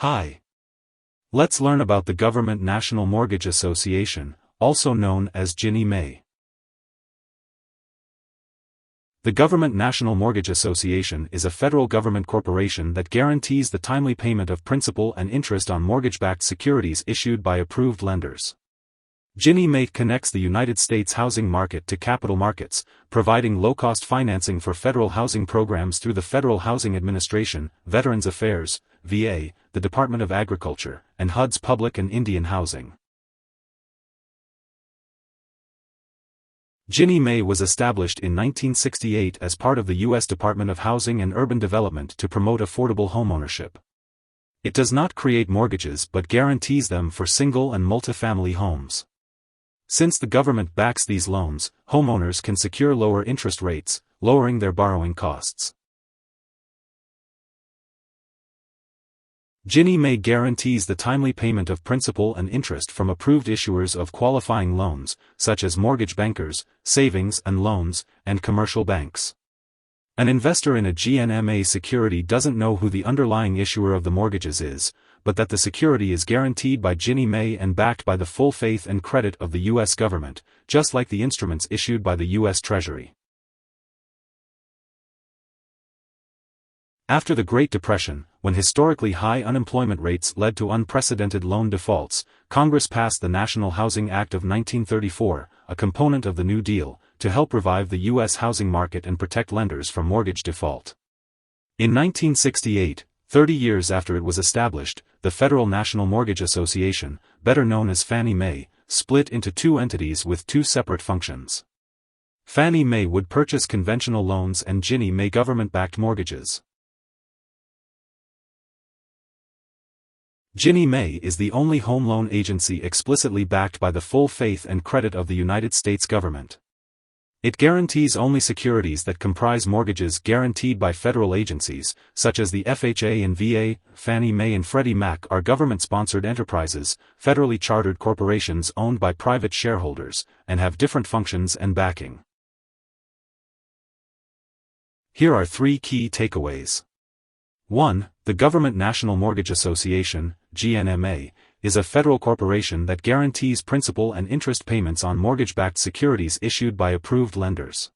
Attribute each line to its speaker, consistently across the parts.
Speaker 1: Hi. Let's learn about the Government National Mortgage Association, also known as Ginnie Mae. The Government National Mortgage Association is a federal government corporation that guarantees the timely payment of principal and interest on mortgage-backed securities issued by approved lenders. Ginnie Mae connects the United States housing market to capital markets, providing low-cost financing for federal housing programs through the Federal Housing Administration, Veterans Affairs, VA, the Department of Agriculture, and HUD's Public and Indian Housing. Ginnie Mae was established in 1968 as part of the U.S. Department of Housing and Urban Development to promote affordable homeownership. It does not create mortgages but guarantees them for single and multifamily homes. Since the government backs these loans, homeowners can secure lower interest rates, lowering their borrowing costs. Ginnie Mae guarantees the timely payment of principal and interest from approved issuers of qualifying loans, such as mortgage bankers, savings and loans, and commercial banks. An investor in a GNMA security doesn't know who the underlying issuer of the mortgages is, but that the security is guaranteed by Ginnie Mae and backed by the full faith and credit of the U.S. government, just like the instruments issued by the U.S. Treasury. After the Great Depression, when historically high unemployment rates led to unprecedented loan defaults, Congress passed the National Housing Act of 1934, a component of the New Deal, to help revive the U.S. housing market and protect lenders from mortgage default. In 1968, 30 years after it was established, the Federal National Mortgage Association, better known as Fannie Mae, split into two entities with two separate functions. Fannie Mae would purchase conventional loans and Ginnie Mae government-backed mortgages. Ginnie Mae is the only home loan agency explicitly backed by the full faith and credit of the United States government. It guarantees only securities that comprise mortgages guaranteed by federal agencies, such as the FHA and VA. Fannie Mae and Freddie Mac are government-sponsored enterprises, federally chartered corporations owned by private shareholders, and have different functions and backing. Here are three key takeaways. 1. The Government National Mortgage Association, GNMA, is a federal corporation that guarantees principal and interest payments on mortgage-backed securities issued by approved lenders.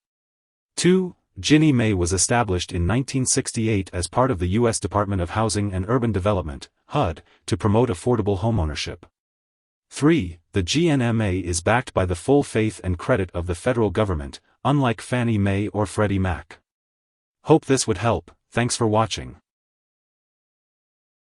Speaker 1: 2. Ginnie Mae was established in 1968 as part of the U.S. Department of Housing and Urban Development, HUD, to promote affordable homeownership. 3. The GNMA is backed by the full faith and credit of the federal government, unlike Fannie Mae or Freddie Mac. Hope this would help. Thanks for watching.